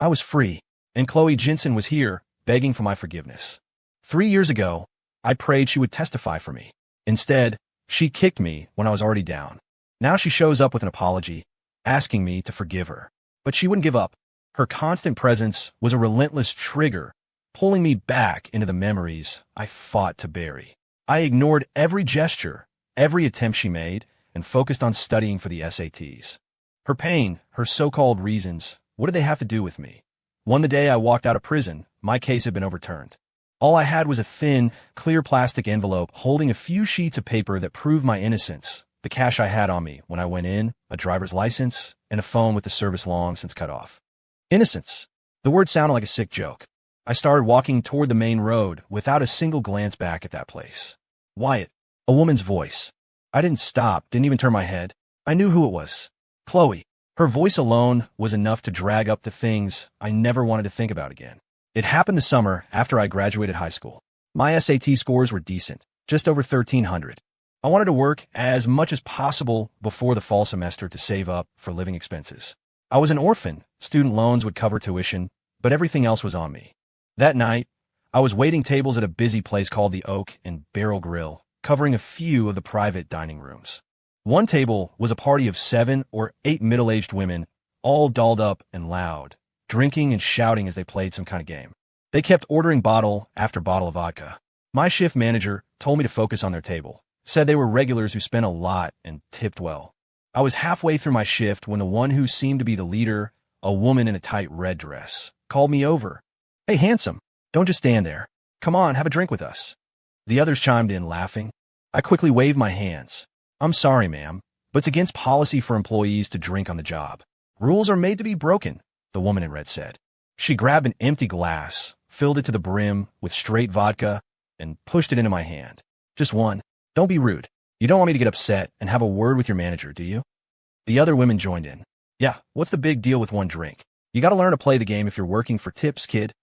I was free, and Chloe Jensen was here, begging for my forgiveness. 3 years ago, I prayed she would testify for me. Instead, she kicked me when I was already down. Now she shows up with an apology, asking me to forgive her. But she wouldn't give up. Her constant presence was a relentless trigger, pulling me back into the memories I fought to bury. I ignored every gesture, every attempt she made, and focused on studying for the SATs. Her pain, her so-called reasons, what did they have to do with me? The day I walked out of prison, my case had been overturned. All I had was a thin, clear plastic envelope holding a few sheets of paper that proved my innocence, the cash I had on me when I went in, a driver's license, and a phone with the service long since cut off. Innocence. The word sounded like a sick joke. I started walking toward the main road without a single glance back at that place. Wyatt. A woman's voice. I didn't stop, didn't even turn my head. I knew who it was. Chloe. Her voice alone was enough to drag up the things I never wanted to think about again. It happened the summer after I graduated high school. My SAT scores were decent, just over 1,300. I wanted to work as much as possible before the fall semester to save up for living expenses. I was an orphan. Student loans would cover tuition, but everything else was on me. That night, I was waiting tables at a busy place called the Oak and Barrel Grill, covering a few of the private dining rooms. One table was a party of 7 or 8 middle-aged women, all dolled up and loud, drinking and shouting as they played some kind of game. They kept ordering bottle after bottle of vodka. My shift manager told me to focus on their table, said they were regulars who spent a lot and tipped well. I was halfway through my shift when the one who seemed to be the leader, a woman in a tight red dress, called me over. "Hey, handsome, don't just stand there. Come on, have a drink with us." The others chimed in, laughing. I quickly waved my hands. "I'm sorry, ma'am, but it's against policy for employees to drink on the job. Rules are made to be broken," the woman in red said. She grabbed an empty glass, filled it to the brim with straight vodka, and pushed it into my hand. "Just one. Don't be rude. You don't want me to get upset and have a word with your manager, do you?" The other women joined in. "Yeah, what's the big deal with one drink? You gotta learn to play the game if you're working for tips, kid."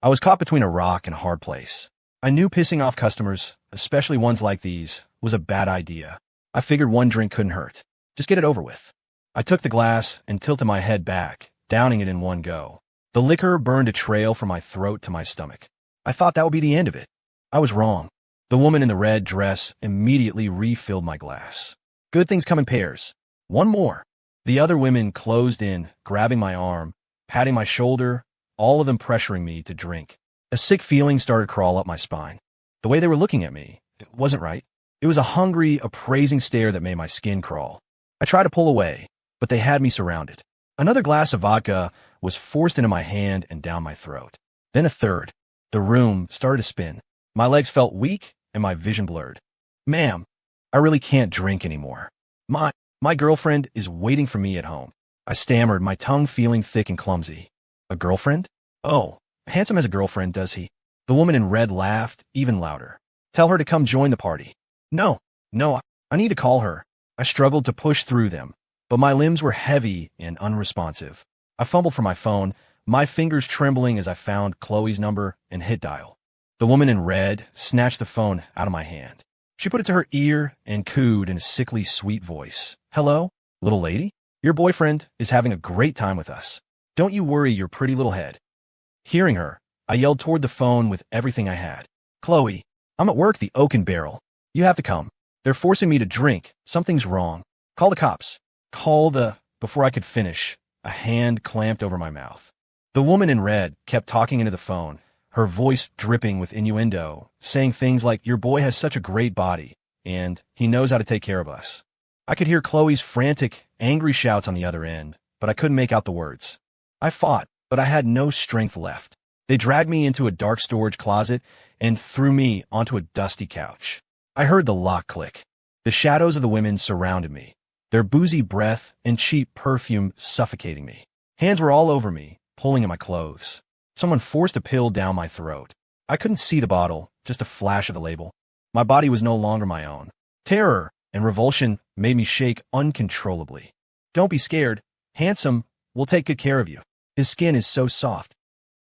I was caught between a rock and a hard place. I knew pissing off customers, especially ones like these, was a bad idea. I figured one drink couldn't hurt. Just get it over with. I took the glass and tilted my head back, downing it in one go. The liquor burned a trail from my throat to my stomach. I thought that would be the end of it. I was wrong. The woman in the red dress immediately refilled my glass. "Good things come in pairs. One more." The other women closed in, grabbing my arm, patting my shoulder, all of them pressuring me to drink. A sick feeling started to crawl up my spine. The way they were looking at me, it wasn't right. It was a hungry, appraising stare that made my skin crawl. I tried to pull away, but they had me surrounded. Another glass of vodka was forced into my hand and down my throat. Then a third. The room started to spin. My legs felt weak and my vision blurred. "Ma'am, I really can't drink anymore. My girlfriend is waiting for me at home." I stammered, my tongue feeling thick and clumsy. "A girlfriend? Oh, Handsome has a girlfriend, does he?" The woman in red laughed even louder. "Tell her to come join the party." No, I need to call her." I struggled to push through them, but my limbs were heavy and unresponsive. I fumbled for my phone, my fingers trembling as I found Chloe's number and hit dial. The woman in red snatched the phone out of my hand. She put it to her ear and cooed in a sickly sweet voice. "Hello, little lady? Your boyfriend is having a great time with us. Don't you worry your pretty little head." Hearing her, I yelled toward the phone with everything I had. "Chloe, I'm at work, the Oak and Barrel. You have to come. They're forcing me to drink. Something's wrong. Call the cops." Before I could finish, a hand clamped over my mouth. The woman in red kept talking into the phone, her voice dripping with innuendo, saying things like, "Your boy has such a great body, and he knows how to take care of us." I could hear Chloe's frantic, angry shouts on the other end, but I couldn't make out the words. I fought, but I had no strength left. They dragged me into a dark storage closet and threw me onto a dusty couch. I heard the lock click. The shadows of the women surrounded me, their boozy breath and cheap perfume suffocating me. Hands were all over me, pulling at my clothes. Someone forced a pill down my throat. I couldn't see the bottle, just a flash of the label. My body was no longer my own. Terror and revulsion made me shake uncontrollably. "Don't be scared. Handsome will take good care of you. His skin is so soft."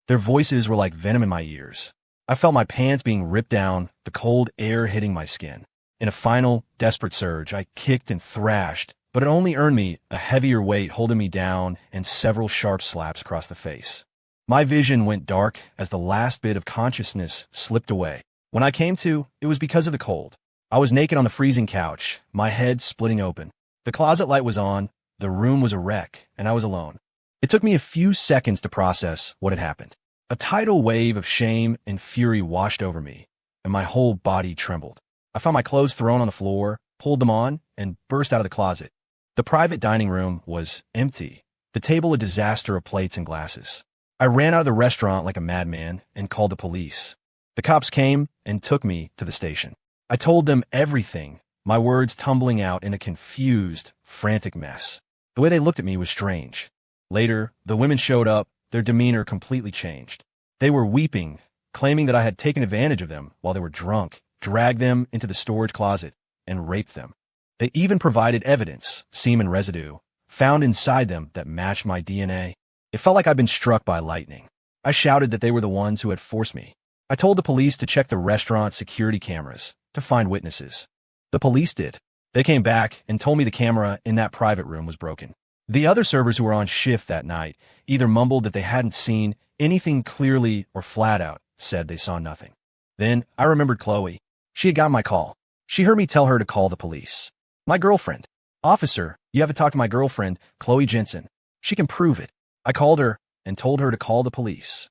Their voices were like venom in my ears. I felt my pants being ripped down, the cold air hitting my skin. In a final, desperate surge, I kicked and thrashed, but it only earned me a heavier weight holding me down and several sharp slaps across the face. My vision went dark as the last bit of consciousness slipped away. When I came to, it was because of the cold. I was naked on the freezing couch, my head splitting open. The closet light was on, the room was a wreck, and I was alone. It took me a few seconds to process what had happened. A tidal wave of shame and fury washed over me, and my whole body trembled. I found my clothes thrown on the floor, pulled them on, and burst out of the closet. The private dining room was empty, the table a disaster of plates and glasses. I ran out of the restaurant like a madman and called the police. The cops came and took me to the station. I told them everything, my words tumbling out in a confused, frantic mess. The way they looked at me was strange. Later, the women showed up, their demeanor completely changed. They were weeping, claiming that I had taken advantage of them while they were drunk, dragged them into the storage closet, and raped them. They even provided evidence, semen residue, found inside them that matched my DNA. It felt like I'd been struck by lightning. I shouted that they were the ones who had forced me. I told the police to check the restaurant security cameras to find witnesses. The police did. They came back and told me the camera in that private room was broken. The other servers who were on shift that night either mumbled that they hadn't seen anything clearly or flat out said they saw nothing. Then I remembered Chloe. She had gotten my call. She heard me tell her to call the police. My girlfriend. Officer, you have to talk to my girlfriend, Chloe Jensen. She can prove it. I called her and told her to call the police.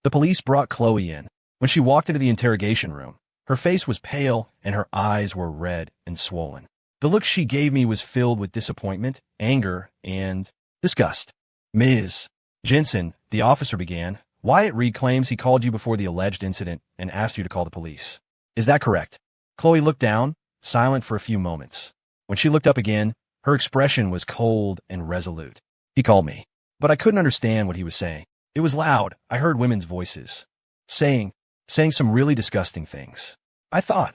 The police brought Chloe in. When she walked into the interrogation room, her face was pale and her eyes were red and swollen. The look she gave me was filled with disappointment, anger, and disgust. Ms. Jensen, the officer began, Wyatt Reed claims he called you before the alleged incident and asked you to call the police. Is that correct? Chloe looked down, silent for a few moments. When she looked up again, her expression was cold and resolute. He called me, but I couldn't understand what he was saying. It was loud. I heard women's voices, saying some really disgusting things. I thought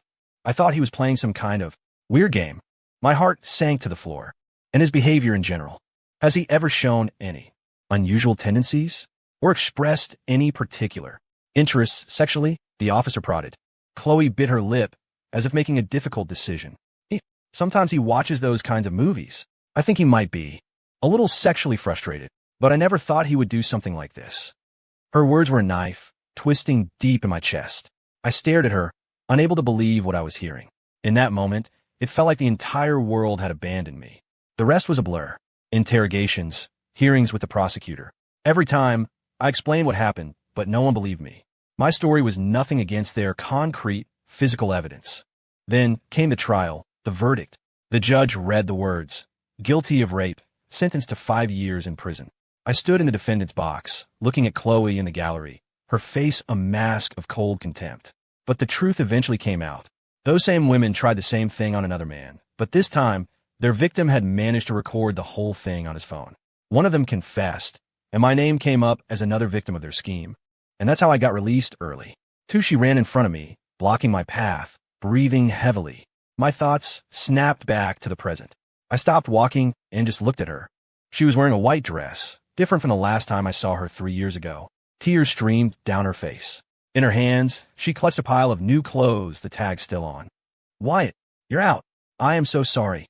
he was playing some kind of weird game. My heart sank to the floor. And his behavior in general. Has he ever shown any unusual tendencies or expressed any particular interests sexually? The officer prodded. Chloe bit her lip as if making a difficult decision. Sometimes he watches those kinds of movies. I think he might be a little sexually frustrated, but I never thought he would do something like this. Her words were a knife, twisting deep in my chest. I stared at her, unable to believe what I was hearing. In that moment, it felt like the entire world had abandoned me. The rest was a blur. Interrogations, hearings with the prosecutor. Every time, I explained what happened, but no one believed me. My story was nothing against their concrete, physical evidence. Then came the trial, the verdict. The judge read the words, guilty of rape, sentenced to 5 years in prison. I stood in the defendant's box, looking at Chloe in the gallery, her face a mask of cold contempt. But the truth eventually came out. Those same women tried the same thing on another man, but this time, their victim had managed to record the whole thing on his phone. One of them confessed, and my name came up as another victim of their scheme. And that's how I got released early. She ran in front of me, blocking my path, breathing heavily. My thoughts snapped back to the present. I stopped walking and just looked at her. She was wearing a white dress, different from the last time I saw her 3 years ago. Tears streamed down her face. In her hands, she clutched a pile of new clothes, the tag still on. Wyatt, you're out. I am so sorry.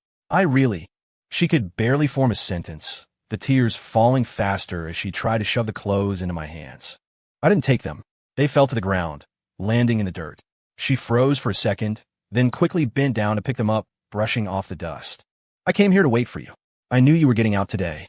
She could barely form a sentence, the tears falling faster as she tried to shove the clothes into my hands. I didn't take them. They fell to the ground, landing in the dirt. She froze for a second, then quickly bent down to pick them up, brushing off the dust. I came here to wait for you. I knew you were getting out today.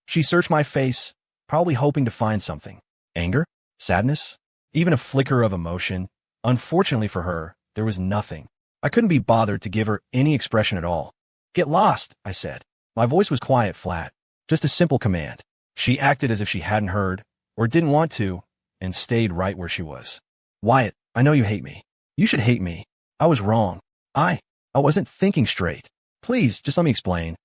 She searched my face, probably hoping to find something. Anger? Sadness? Even a flicker of emotion. Unfortunately for her, there was nothing. I couldn't be bothered to give her any expression at all. Get lost, I said. My voice was quiet, flat. Just a simple command. She acted as if she hadn't heard, or didn't want to, and stayed right where she was. Wyatt, I know you hate me. You should hate me. I was wrong. I wasn't thinking straight. Please, just let me explain.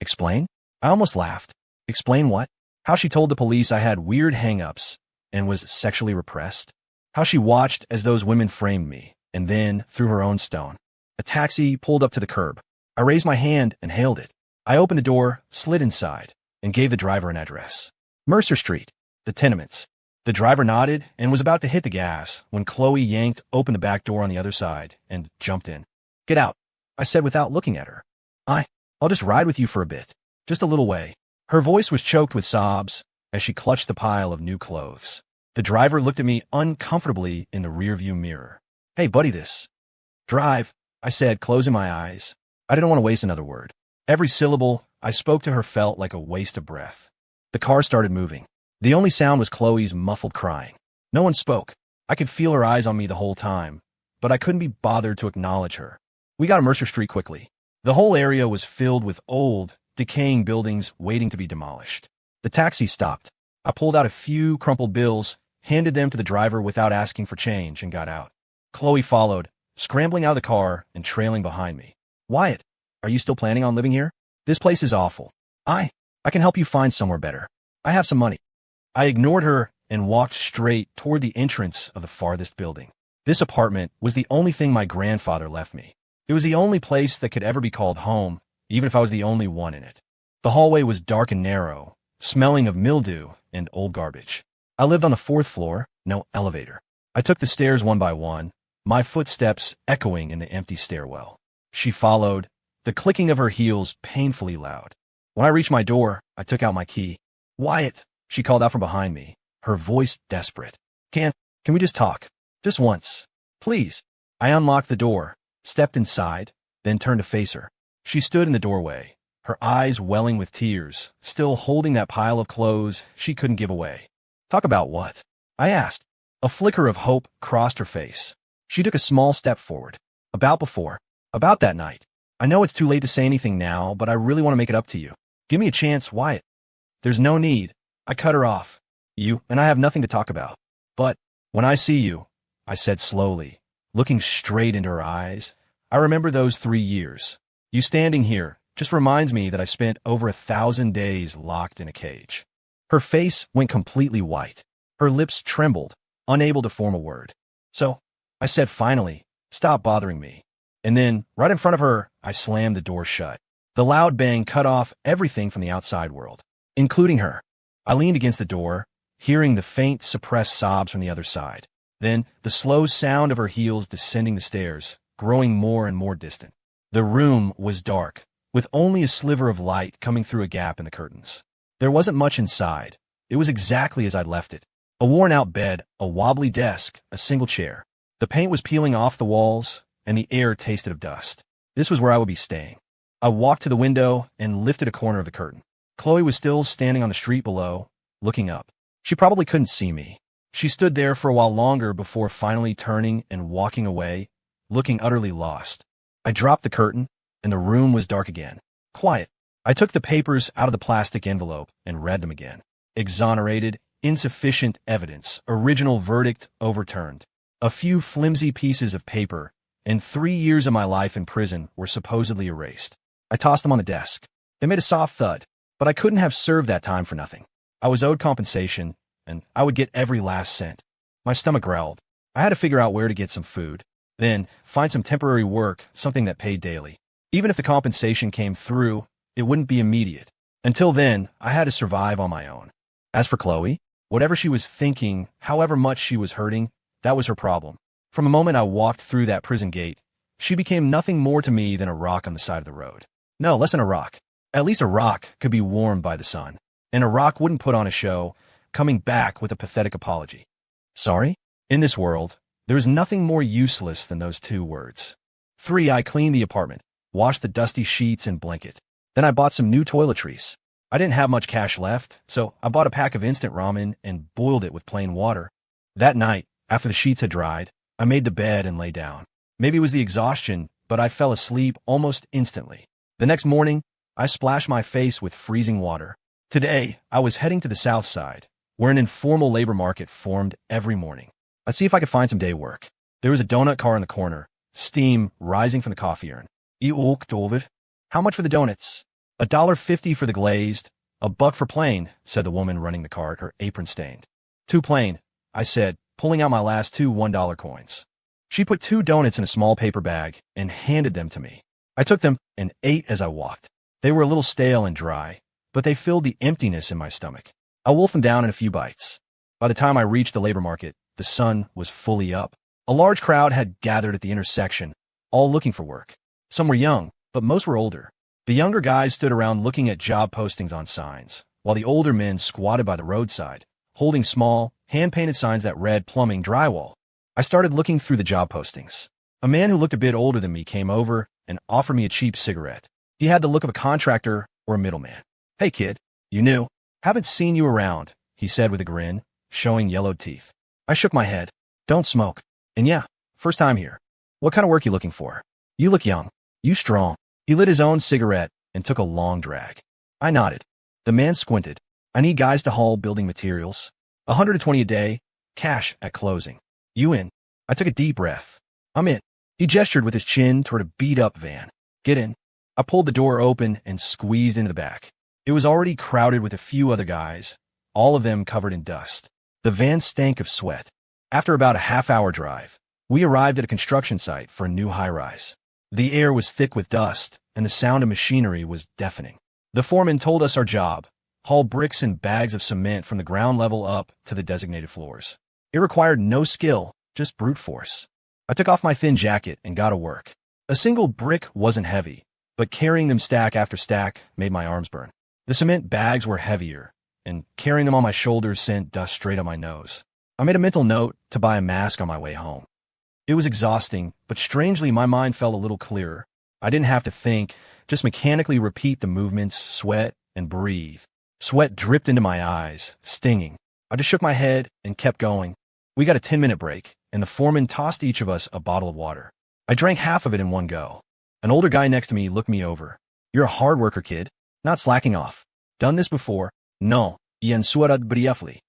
Explain? I almost laughed. Explain what? How she told the police I had weird hang-ups and was sexually repressed. How she watched as those women framed me, and then threw her own stone. A taxi pulled up to the curb. I raised my hand and hailed it. I opened the door, slid inside, and gave the driver an address. Mercer Street, the tenements. The driver nodded and was about to hit the gas when Chloe yanked open the back door on the other side and jumped in. Get out, I said without looking at her. I'll just ride with you for a bit. Just a little way. Her voice was choked with sobs, as she clutched the pile of new clothes. The driver looked at me uncomfortably in the rearview mirror. "Hey, buddy, this." "Drive," I said, closing my eyes. I didn't want to waste another word. Every syllable I spoke to her felt like a waste of breath. The car started moving. The only sound was Chloe's muffled crying. No one spoke. I could feel her eyes on me the whole time, but I couldn't be bothered to acknowledge her. We got to Mercer Street quickly. The whole area was filled with old, decaying buildings waiting to be demolished. The taxi stopped. I pulled out a few crumpled bills, handed them to the driver without asking for change, and got out. Chloe followed, scrambling out of the car and trailing behind me. "Wyatt, are you still planning on living here? This place is awful. I can help you find somewhere better. I have some money." I ignored her and walked straight toward the entrance of the farthest building. This apartment was the only thing my grandfather left me. It was the only place that could ever be called home, even if I was the only one in it. The hallway was dark and narrow, smelling of mildew and old garbage. I lived on the 4th floor, no elevator. I took the stairs one by one, my footsteps echoing in the empty stairwell. She followed, the clicking of her heels painfully loud. When I reached my door, I took out my key. "Wyatt," she called out from behind me, her voice desperate. Can we just talk? Just once. Please." I unlocked the door, stepped inside, then turned to face her. She stood in the doorway, her eyes welling with tears, still holding that pile of clothes she couldn't give away. "Talk about what?" I asked. A flicker of hope crossed her face. She took a small step forward. "About before. About that night. I know it's too late to say anything now, but I really want to make it up to you. Give me a chance, Wyatt." "There's no need." I cut her off. "You and I have nothing to talk about. But when I see you," I said slowly, looking straight into her eyes, "I remember those 3 years. You standing here just reminds me that I spent over 1,000 days locked in a cage." Her face went completely white. Her lips trembled, unable to form a word. "So," I said finally, "stop bothering me." And then, right in front of her, I slammed the door shut. The loud bang cut off everything from the outside world, including her. I leaned against the door, hearing the faint, suppressed sobs from the other side. Then, the slow sound of her heels descending the stairs, growing more and more distant. The room was dark, with only a sliver of light coming through a gap in the curtains. There wasn't much inside. It was exactly as I'd left it. A worn-out bed, a wobbly desk, a single chair. The paint was peeling off the walls, and the air tasted of dust. This was where I would be staying. I walked to the window and lifted a corner of the curtain. Chloe was still standing on the street below, looking up. She probably couldn't see me. She stood there for a while longer before finally turning and walking away, looking utterly lost. I dropped the curtain, and the room was dark again. Quiet. I took the papers out of the plastic envelope and read them again. Exonerated, insufficient evidence, original verdict overturned. A few flimsy pieces of paper, and 3 years of my life in prison were supposedly erased. I tossed them on the desk. They made a soft thud, but I couldn't have served that time for nothing. I was owed compensation, and I would get every last cent. My stomach growled. I had to figure out where to get some food, then find some temporary work, something that paid daily. Even if the compensation came through, it wouldn't be immediate. Until then, I had to survive on my own. As for Chloe, whatever she was thinking, however much she was hurting, that was her problem. From the moment I walked through that prison gate, she became nothing more to me than a rock on the side of the road. No, less than a rock. At least a rock could be warmed by the sun. And a rock wouldn't put on a show, coming back with a pathetic apology. Sorry? In this world, there is nothing more useless than those 2 words. 3. I cleaned the apartment, washed the dusty sheets and blanket. Then I bought some new toiletries. I didn't have much cash left, so I bought a pack of instant ramen and boiled it with plain water. That night, after the sheets had dried, I made the bed and lay down. Maybe it was the exhaustion, but I fell asleep almost instantly. The next morning, I splashed my face with freezing water. Today, I was heading to the south side, where an informal labor market formed every morning. I'd see if I could find some day work. There was a donut car in the corner, steam rising from the coffee urn. "I åkt over." "How much for the donuts?" $1.50 for the glazed, $1 for plain," said the woman running the cart, her apron stained. "2 plain," I said, pulling out my last 2 $1 coins. She put 2 donuts in a small paper bag and handed them to me. I took them and ate as I walked. They were a little stale and dry, but they filled the emptiness in my stomach. I wolfed them down in a few bites. By the time I reached the labor market, the sun was fully up. A large crowd had gathered at the intersection, all looking for work. Some were young, but most were older. The younger guys stood around looking at job postings on signs, while the older men squatted by the roadside, holding small, hand-painted signs that read plumbing drywall. I started looking through the job postings. A man who looked a bit older than me came over and offered me a cheap cigarette. He had the look of a contractor or a middleman. "Hey kid, you new? Haven't seen you around," he said with a grin, showing yellowed teeth. I shook my head. "Don't smoke. And yeah, first time here. What kind of work you looking for? You look young. You strong." He lit his own cigarette and took a long drag. I nodded. The man squinted. "I need guys to haul building materials. 120 a day, cash at closing. You in?" I took a deep breath. "I'm in." He gestured with his chin toward a beat-up van. "Get in." I pulled the door open and squeezed into the back. It was already crowded with a few other guys, all of them covered in dust. The van stank of sweat. After about a half-hour drive, we arrived at a construction site for a new high-rise. The air was thick with dust, and the sound of machinery was deafening. The foreman told us our job: haul bricks and bags of cement from the ground level up to the designated floors. It required no skill, just brute force. I took off my thin jacket and got to work. A single brick wasn't heavy, but carrying them stack after stack made my arms burn. The cement bags were heavier, and carrying them on my shoulders sent dust straight up my nose. I made a mental note to buy a mask on my way home. It was exhausting, but strangely my mind felt a little clearer. I didn't have to think, just mechanically repeat the movements, sweat, and breathe. Sweat dripped into my eyes, stinging. I just shook my head and kept going. We got a 10-minute break, and the foreman tossed each of us a bottle of water. I drank half of it in one go. An older guy next to me looked me over. "You're a hard worker, kid. Not slacking off. Done this before?" "No, y suerad briefly."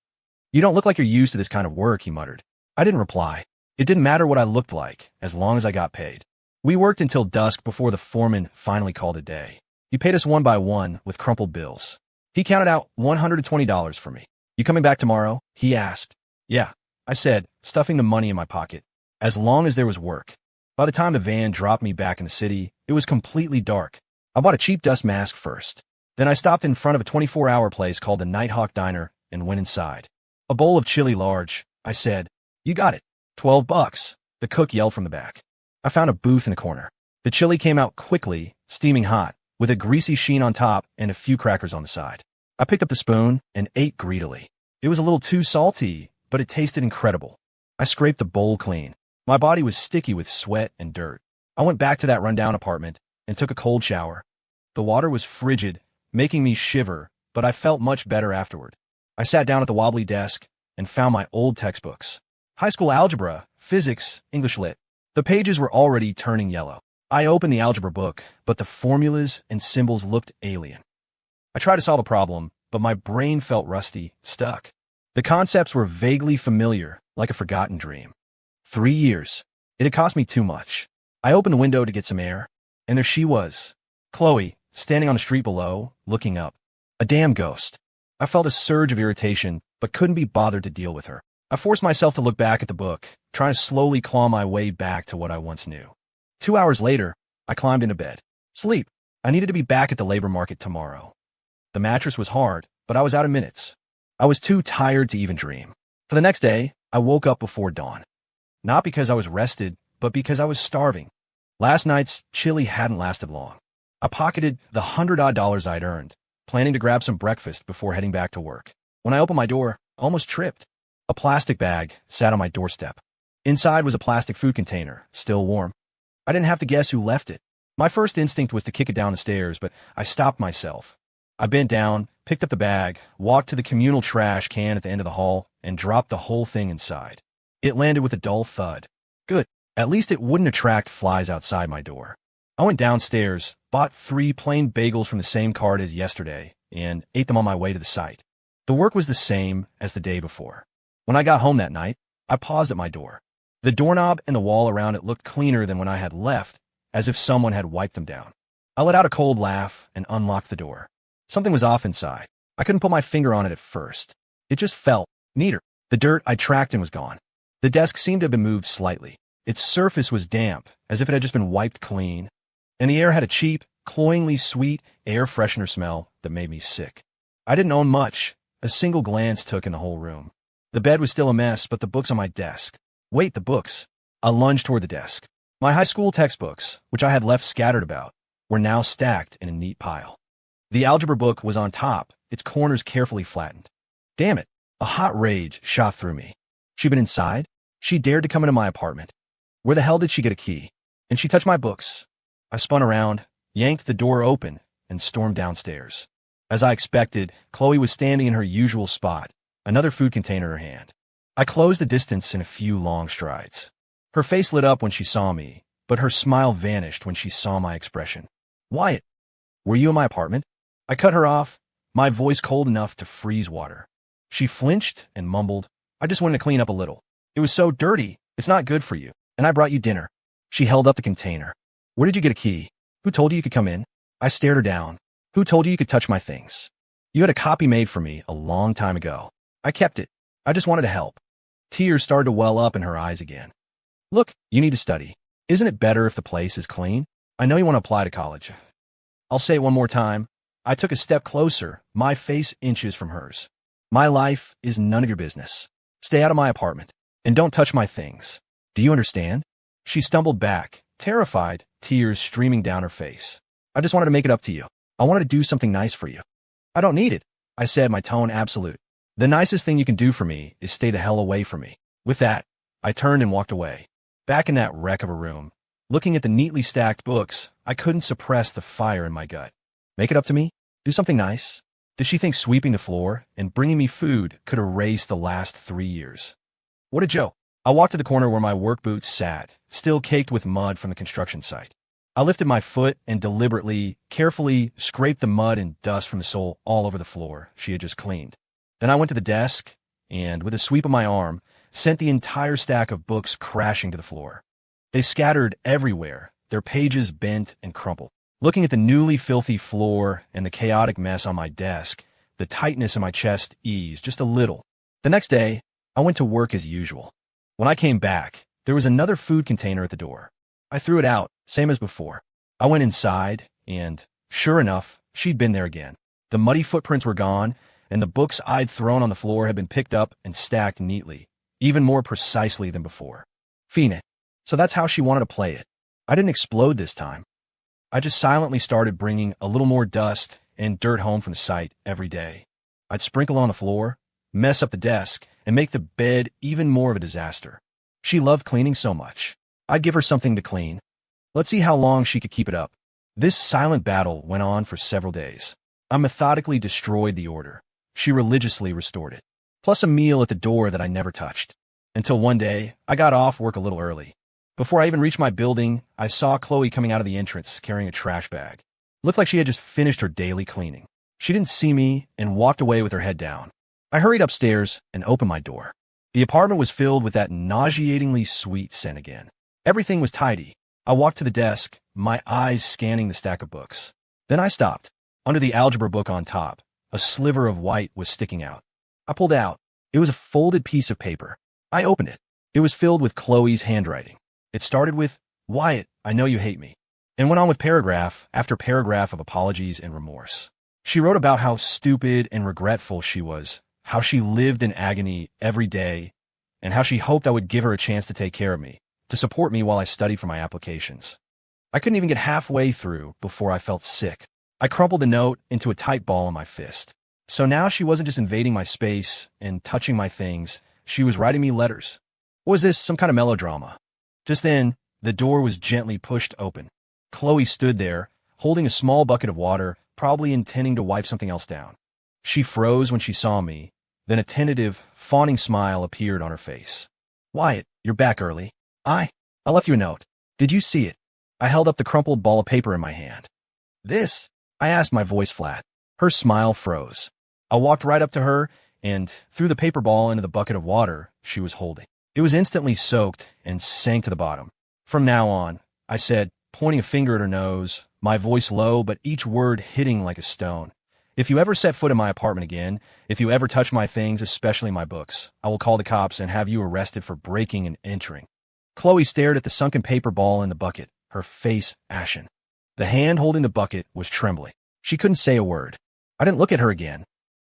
"You don't look like you're used to this kind of work," he muttered. I didn't reply. It didn't matter what I looked like, as long as I got paid. We worked until dusk before the foreman finally called it day. He paid us one by one with crumpled bills. He counted out $120 for me. "You coming back tomorrow?" he asked. "Yeah," I said, stuffing the money in my pocket. As long as there was work. By the time the van dropped me back in the city, it was completely dark. I bought a cheap dust mask first. Then I stopped in front of a 24-hour place called the Nighthawk Diner and went inside. "A bowl of chili large," I said. "You got it." $12, the cook yelled from the back. I found a booth in the corner. The chili came out quickly, steaming hot, with a greasy sheen on top and a few crackers on the side. I picked up the spoon and ate greedily. It was a little too salty, but it tasted incredible. I scraped the bowl clean. My body was sticky with sweat and dirt. I went back to that rundown apartment and took a cold shower. The water was frigid, making me shiver, but I felt much better afterward. I sat down at the wobbly desk and found my old textbooks. High school algebra, physics, English lit. The pages were already turning yellow. I opened the algebra book, but the formulas and symbols looked alien. I tried to solve a problem, but my brain felt rusty, stuck. The concepts were vaguely familiar, like a forgotten dream. 3 years. It had cost me too much. I opened the window to get some air, and there she was, Chloe, standing on the street below, looking up. A damn ghost. I felt a surge of irritation, but couldn't be bothered to deal with her. I forced myself to look back at the book, trying to slowly claw my way back to what I once knew. 2 hours later, I climbed into bed. Sleep. I needed to be back at the labor market tomorrow. The mattress was hard, but I was out of minutes. I was too tired to even dream. For the next day, I woke up before dawn. Not because I was rested, but because I was starving. Last night's chili hadn't lasted long. I pocketed the $100-odd I'd earned, planning to grab some breakfast before heading back to work. When I opened my door, I almost tripped. A plastic bag sat on my doorstep. Inside was a plastic food container, still warm. I didn't have to guess who left it. My first instinct was to kick it down the stairs, but I stopped myself. I bent down, picked up the bag, walked to the communal trash can at the end of the hall, and dropped the whole thing inside. It landed with a dull thud. Good. At least it wouldn't attract flies outside my door. I went downstairs, bought 3 plain bagels from the same cart as yesterday, and ate them on my way to the site. The work was the same as the day before. When I got home that night, I paused at my door. The doorknob and the wall around it looked cleaner than when I had left, as if someone had wiped them down. I let out a cold laugh and unlocked the door. Something was off inside. I couldn't put my finger on it at first. It just felt neater. The dirt I tracked in was gone. The desk seemed to have been moved slightly. Its surface was damp, as if it had just been wiped clean. And the air had a cheap, cloyingly sweet air freshener smell that made me sick. I didn't own much. A single glance took in the whole room. The bed was still a mess, but the books on my desk. Wait, the books. I lunged toward the desk. My high school textbooks, which I had left scattered about, were now stacked in a neat pile. The algebra book was on top, its corners carefully flattened. Damn it. A hot rage shot through me. She'd been inside? She dared to come into my apartment. Where the hell did she get a key? And she touched my books. I spun around, yanked the door open, and stormed downstairs. As I expected, Chloe was standing in her usual spot, another food container in her hand. I closed the distance in a few long strides. Her face lit up when she saw me, but her smile vanished when she saw my expression. Wyatt, were you in my apartment? I cut her off, my voice cold enough to freeze water. She flinched and mumbled, I just wanted to clean up a little. It was so dirty, it's not good for you, and I brought you dinner. She held up the container. Where did you get a key? Who told you could come in? I stared her down. Who told you could touch my things? You had a copy made for me a long time ago. I kept it. I just wanted to help. Tears started to well up in her eyes again. Look, you need to study. Isn't it better if the place is clean? I know you want to apply to college. I'll say it one more time. I took a step closer, my face inches from hers. My life is none of your business. Stay out of my apartment, and don't touch my things. Do you understand? She stumbled back, terrified, tears streaming down her face. I just wanted to make it up to you. I wanted to do something nice for you. I don't need it, I said, my tone absolute. The nicest thing you can do for me is stay the hell away from me. With that, I turned and walked away. Back in that wreck of a room, looking at the neatly stacked books, I couldn't suppress the fire in my gut. Make it up to me? Do something nice? Did she think sweeping the floor and bringing me food could erase the last 3 years? What a joke. I walked to the corner where my work boots sat, still caked with mud from the construction site. I lifted my foot and deliberately, carefully scraped the mud and dust from the sole all over the floor she had just cleaned. Then I went to the desk and, with a sweep of my arm, sent the entire stack of books crashing to the floor. They scattered everywhere, their pages bent and crumpled. Looking at the newly filthy floor and the chaotic mess on my desk, the tightness in my chest eased just a little. The next day, I went to work as usual. When I came back, there was another food container at the door. I threw it out, same as before. I went inside, and, sure enough, she'd been there again. The muddy footprints were gone, and the books I'd thrown on the floor had been picked up and stacked neatly, even more precisely than before. Phoenix. So that's how she wanted to play it. I didn't explode this time. I just silently started bringing a little more dust and dirt home from the site every day. I'd sprinkle on the floor, mess up the desk, and make the bed even more of a disaster. She loved cleaning so much. I'd give her something to clean. Let's see how long she could keep it up. This silent battle went on for several days. I methodically destroyed the order. She religiously restored it. Plus a meal at the door that I never touched. Until one day, I got off work a little early. Before I even reached my building, I saw Chloe coming out of the entrance carrying a trash bag. Looked like she had just finished her daily cleaning. She didn't see me and walked away with her head down. I hurried upstairs and opened my door. The apartment was filled with that nauseatingly sweet scent again. Everything was tidy. I walked to the desk, my eyes scanning the stack of books. Then I stopped. Under the algebra book on top, a sliver of white was sticking out. I pulled out. It was a folded piece of paper. I opened it. It was filled with Chloe's handwriting. It started with, Wyatt, I know you hate me, and went on with paragraph after paragraph of apologies and remorse. She wrote about how stupid and regretful she was, how she lived in agony every day, and how she hoped I would give her a chance to take care of me, to support me while I studied for my applications. I couldn't even get halfway through before I felt sick. I crumpled the note into a tight ball in my fist. So now she wasn't just invading my space and touching my things, she was writing me letters. Or was this some kind of melodrama? Just then, the door was gently pushed open. Chloe stood there, holding a small bucket of water, probably intending to wipe something else down. She froze when she saw me, then a tentative, fawning smile appeared on her face. Wyatt, you're back early. I left you a note. Did you see it? I held up the crumpled ball of paper in my hand. This? I asked, my voice flat. Her smile froze. I walked right up to her and threw the paper ball into the bucket of water she was holding. It was instantly soaked and sank to the bottom. From now on, I said, pointing a finger at her nose, my voice low but each word hitting like a stone. If you ever set foot in my apartment again, if you ever touch my things, especially my books, I will call the cops and have you arrested for breaking and entering. Chloe stared at the sunken paper ball in the bucket, her face ashen. The hand holding the bucket was trembling. She couldn't say a word. I didn't look at her again.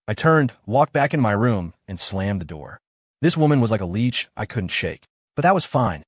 I turned, walked back into my room, and slammed the door. This woman was like a leech I couldn't shake, but that was fine.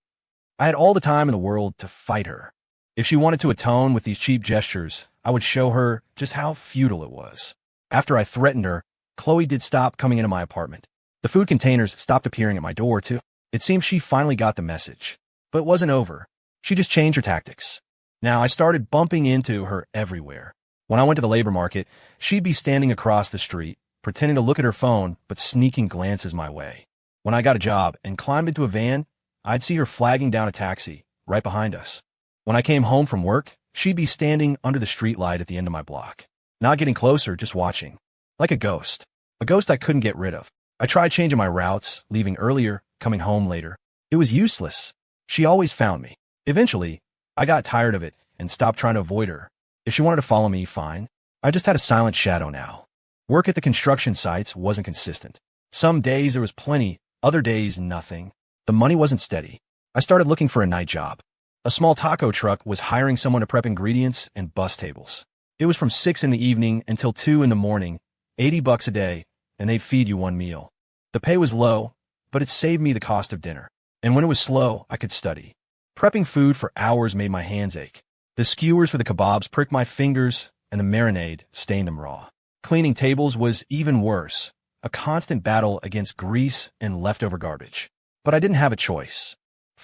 I had all the time in the world to fight her. If she wanted to atone with these cheap gestures, I would show her just how futile it was. After I threatened her, Chloe did stop coming into my apartment. The food containers stopped appearing at my door, too. It seemed she finally got the message. But it wasn't over. She just changed her tactics. Now I started bumping into her everywhere. When I went to the labor market, she'd be standing across the street, pretending to look at her phone, but sneaking glances my way. When I got a job and climbed into a van, I'd see her flagging down a taxi right behind us. When I came home from work, she'd be standing under the streetlight at the end of my block. Not getting closer, just watching. Like a ghost. A ghost I couldn't get rid of. I tried changing my routes, leaving earlier, coming home later. It was useless. She always found me. Eventually, I got tired of it and stopped trying to avoid her. If she wanted to follow me, fine. I just had a silent shadow now. Work at the construction sites wasn't consistent. Some days there was plenty, other days nothing. The money wasn't steady. I started looking for a night job. A small taco truck was hiring someone to prep ingredients and bus tables. It was from 6 in the evening until 2 in the morning, $80 a day, and they'd feed you one meal. The pay was low, but it saved me the cost of dinner. And when it was slow, I could study. Prepping food for hours made my hands ache. The skewers for the kebabs pricked my fingers, and the marinade stained them raw. Cleaning tables was even worse, a constant battle against grease and leftover garbage. But I didn't have a choice.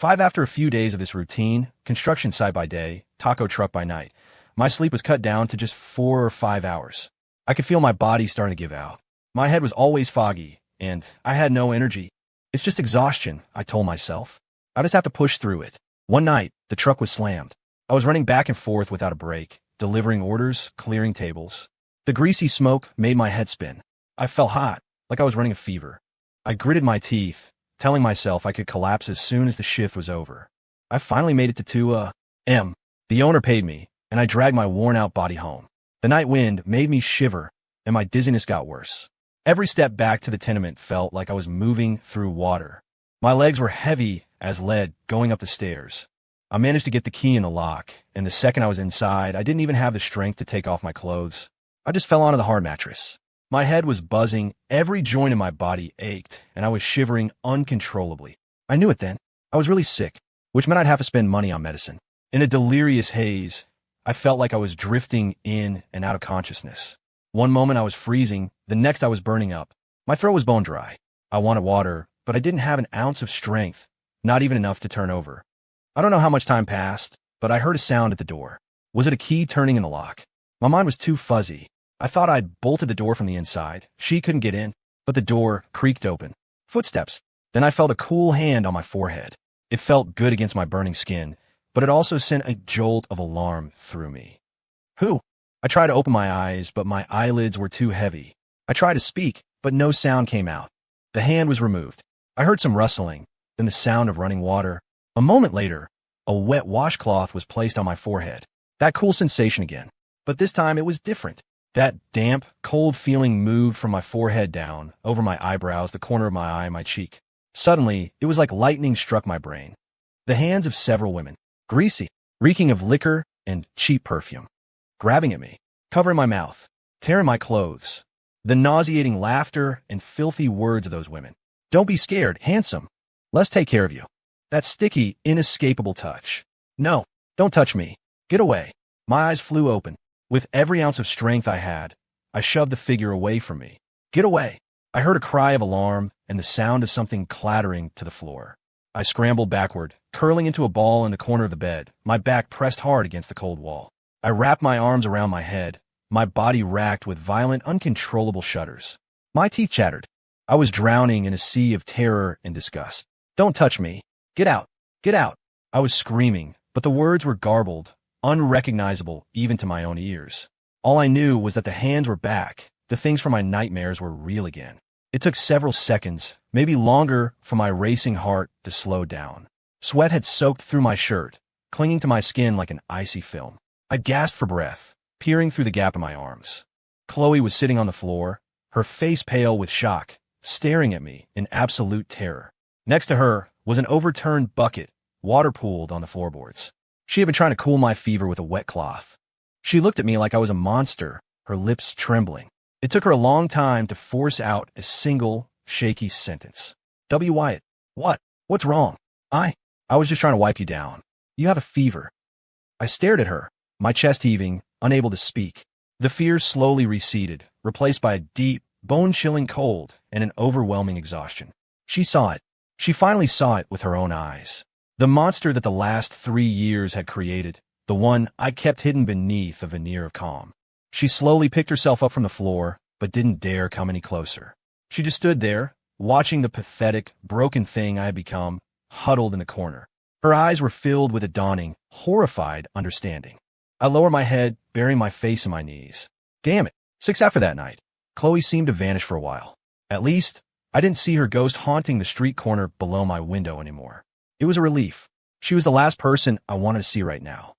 After a few days of this routine, construction site by day, taco truck by night, my sleep was cut down to just 4 or 5 hours. I could feel my body starting to give out. My head was always foggy, and I had no energy. It's just exhaustion, I told myself. I just have to push through it. One night, the truck was slammed. I was running back and forth without a break, delivering orders, clearing tables. The greasy smoke made my head spin. I felt hot, like I was running a fever. I gritted my teeth, telling myself I could collapse as soon as the shift was over. I finally made it to 2 a.m. The owner paid me, and I dragged my worn-out body home. The night wind made me shiver, and my dizziness got worse. Every step back to the tenement felt like I was moving through water. My legs were heavy as lead going up the stairs. I managed to get the key in the lock, and the second I was inside, I didn't even have the strength to take off my clothes. I just fell onto the hard mattress. My head was buzzing, every joint in my body ached, and I was shivering uncontrollably. I knew it then. I was really sick, which meant I'd have to spend money on medicine. In a delirious haze, I felt like I was drifting in and out of consciousness. One moment I was freezing, the next I was burning up. My throat was bone dry. I wanted water, but I didn't have an ounce of strength, not even enough to turn over. I don't know how much time passed, but I heard a sound at the door. Was it a key turning in the lock? My mind was too fuzzy. I thought I'd bolted the door from the inside. She couldn't get in, but the door creaked open. Footsteps. Then I felt a cool hand on my forehead. It felt good against my burning skin, but it also sent a jolt of alarm through me. Who? I tried to open my eyes, but my eyelids were too heavy. I tried to speak, but no sound came out. The hand was removed. I heard some rustling, then the sound of running water. A moment later, a wet washcloth was placed on my forehead. That cool sensation again. But this time it was different. That damp, cold feeling moved from my forehead down, over my eyebrows, the corner of my eye, my cheek. Suddenly, it was like lightning struck my brain. The hands of several women, greasy, reeking of liquor and cheap perfume, grabbing at me, covering my mouth, tearing my clothes. The nauseating laughter and filthy words of those women. Don't be scared, handsome. Let's take care of you. That sticky, inescapable touch. No, don't touch me. Get away. My eyes flew open. With every ounce of strength I had, I shoved the figure away from me. Get away. I heard a cry of alarm and the sound of something clattering to the floor. I scrambled backward, curling into a ball in the corner of the bed, my back pressed hard against the cold wall. I wrapped my arms around my head, my body racked with violent, uncontrollable shudders. My teeth chattered. I was drowning in a sea of terror and disgust. Don't touch me. Get out. Get out. I was screaming, but the words were garbled, unrecognizable even to my own ears. All I knew was that the hands were back. The things from my nightmares were real again. It took several seconds, maybe longer, for my racing heart to slow down. Sweat had soaked through my shirt, clinging to my skin like an icy film. I gasped for breath, peering through the gap in my arms. Chloe was sitting on the floor, her face pale with shock, staring at me in absolute terror. Next to her was an overturned bucket, water pooled on the floorboards. She had been trying to cool my fever with a wet cloth. She looked at me like I was a monster, her lips trembling. It took her a long time to force out a single, shaky sentence. W. Wyatt. What? What's wrong? I was just trying to wipe you down. You have a fever. I stared at her, my chest heaving, unable to speak. The fear slowly receded, replaced by a deep, bone-chilling cold and an overwhelming exhaustion. She saw it. She finally saw it with her own eyes. The monster that the last 3 years had created, the one I kept hidden beneath a veneer of calm. She slowly picked herself up from the floor, but didn't dare come any closer. She just stood there, watching the pathetic, broken thing I had become, huddled in the corner. Her eyes were filled with a dawning, horrified understanding. I lowered my head, burying my face in my knees. Damn it. 6 after that night, Chloe seemed to vanish for a while. At least, I didn't see her ghost haunting the street corner below my window anymore. It was a relief. She was the last person I wanted to see right now.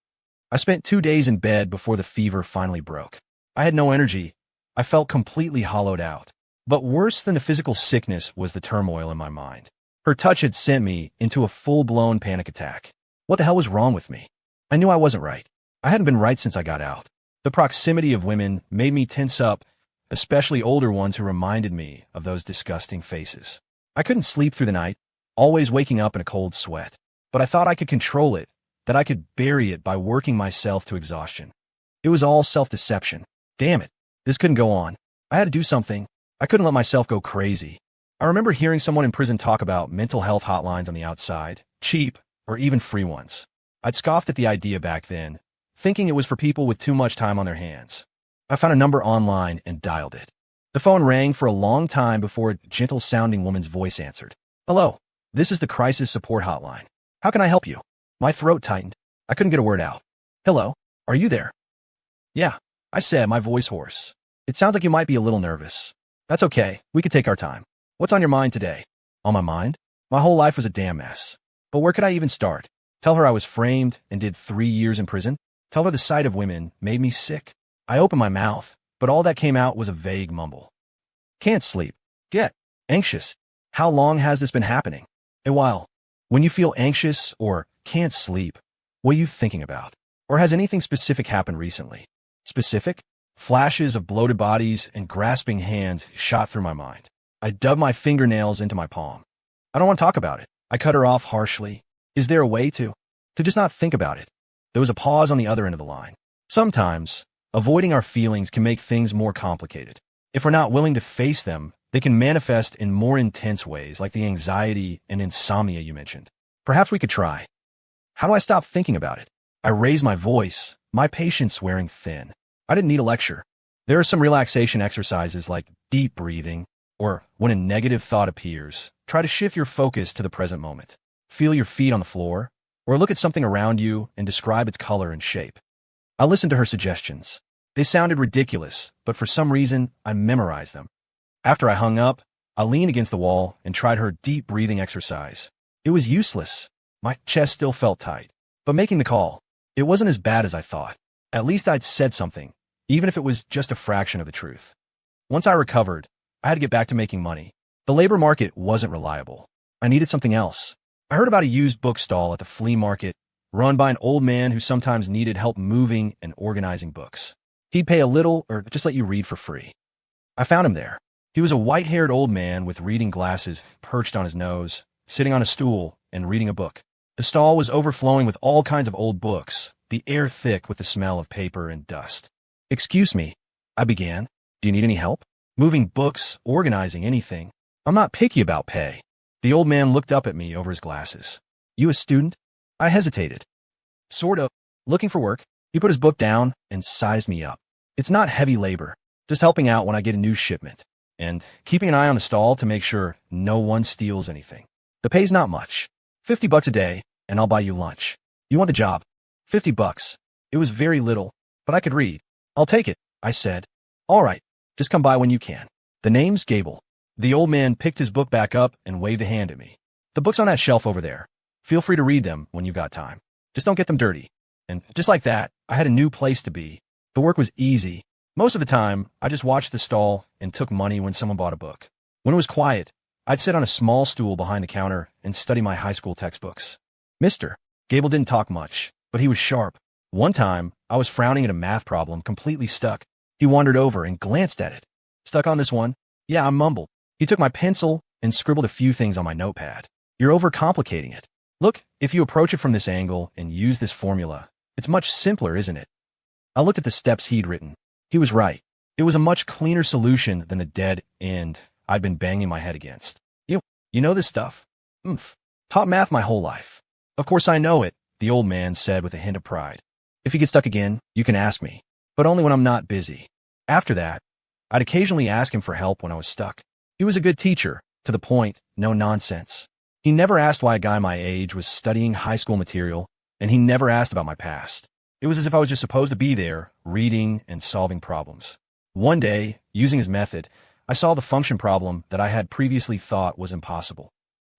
I spent 2 days in bed before the fever finally broke. I had no energy. I felt completely hollowed out. But worse than the physical sickness was the turmoil in my mind. Her touch had sent me into a full-blown panic attack. What the hell was wrong with me? I knew I wasn't right. I hadn't been right since I got out. The proximity of women made me tense up, especially older ones who reminded me of those disgusting faces. I couldn't sleep through the night, always waking up in a cold sweat. But I thought I could control it, that I could bury it by working myself to exhaustion. It was all self-deception. Damn it. This couldn't go on. I had to do something. I couldn't let myself go crazy. I remember hearing someone in prison talk about mental health hotlines on the outside, cheap, or even free ones. I'd scoffed at the idea back then, thinking it was for people with too much time on their hands. I found a number online and dialed it. The phone rang for a long time before a gentle-sounding woman's voice answered. Hello, this is the crisis support hotline. How can I help you? My throat tightened. I couldn't get a word out. Hello, are you there? Yeah, I said, my voice hoarse. It sounds like you might be a little nervous. That's okay, we could take our time. What's on your mind today? On my mind? My whole life was a damn mess. But where could I even start? Tell her I was framed and did 3 years in prison? Tell her the sight of women made me sick? I opened my mouth, but all that came out was a vague mumble. Can't sleep. Get anxious. How long has this been happening? A while. When you feel anxious or can't sleep, what are you thinking about? Or has anything specific happened recently? Specific? Flashes of bloated bodies and grasping hands shot through my mind. I dug my fingernails into my palm. I don't want to talk about it. I cut her off harshly. Is there a way to just not think about it? There was a pause on the other end of the line. Sometimes, avoiding our feelings can make things more complicated. If we're not willing to face them, they can manifest in more intense ways, like the anxiety and insomnia you mentioned. Perhaps we could try. How do I stop thinking about it? I raised my voice, my patience wearing thin. I didn't need a lecture. There are some relaxation exercises like deep breathing, or when a negative thought appears, try to shift your focus to the present moment. Feel your feet on the floor, or look at something around you and describe its color and shape. I listened to her suggestions. They sounded ridiculous, but for some reason, I memorized them. After I hung up, I leaned against the wall and tried her deep breathing exercise. It was useless. My chest still felt tight. But making the call, it wasn't as bad as I thought. At least I'd said something, even if it was just a fraction of the truth. Once I recovered, I had to get back to making money. The labor market wasn't reliable. I needed something else. I heard about a used book stall at the flea market, run by an old man who sometimes needed help moving and organizing books. He'd pay a little or just let you read for free. I found him there. He was a white-haired old man with reading glasses perched on his nose, sitting on a stool and reading a book. The stall was overflowing with all kinds of old books, the air thick with the smell of paper and dust. Excuse me, I began. Do you need any help? Moving books, organizing anything. I'm not picky about pay. The old man looked up at me over his glasses. You a student? I hesitated. Sort of. Looking for work. He put his book down and sized me up. It's not heavy labor, just helping out when I get a new shipment, and keeping an eye on the stall to make sure no one steals anything. The pay's not much. $50 a day, and I'll buy you lunch. You want the job? $50. It was very little, but I could read. I'll take it, I said. All right, just come by when you can. The name's Gable. The old man picked his book back up and waved a hand at me. The book's on that shelf over there. Feel free to read them when you've got time. Just don't get them dirty. And just like that, I had a new place to be. The work was easy. Most of the time, I just watched the stall and took money when someone bought a book. When it was quiet, I'd sit on a small stool behind the counter and study my high school textbooks. Mister Gable didn't talk much, but he was sharp. One time, I was frowning at a math problem, completely stuck. He wandered over and glanced at it. Stuck on this one? Yeah, I mumbled. He took my pencil and scribbled a few things on my notepad. You're overcomplicating it. Look, if you approach it from this angle and use this formula, It's much simpler, isn't it? I looked at the steps he'd written. He was right. It was a much cleaner solution than the dead end I'd been banging my head against. You know this stuff? Taught math my whole life. Of course I know it, the old man said with a hint of pride. If you get stuck again, you can ask me, but only when I'm not busy. After that, I'd occasionally ask him for help when I was stuck. He was a good teacher, to the point, no nonsense. He never asked why a guy my age was studying high school material, and he never asked about my past. It was as if I was just supposed to be there, reading and solving problems. One day, using his method, I solved a function problem that I had previously thought was impossible.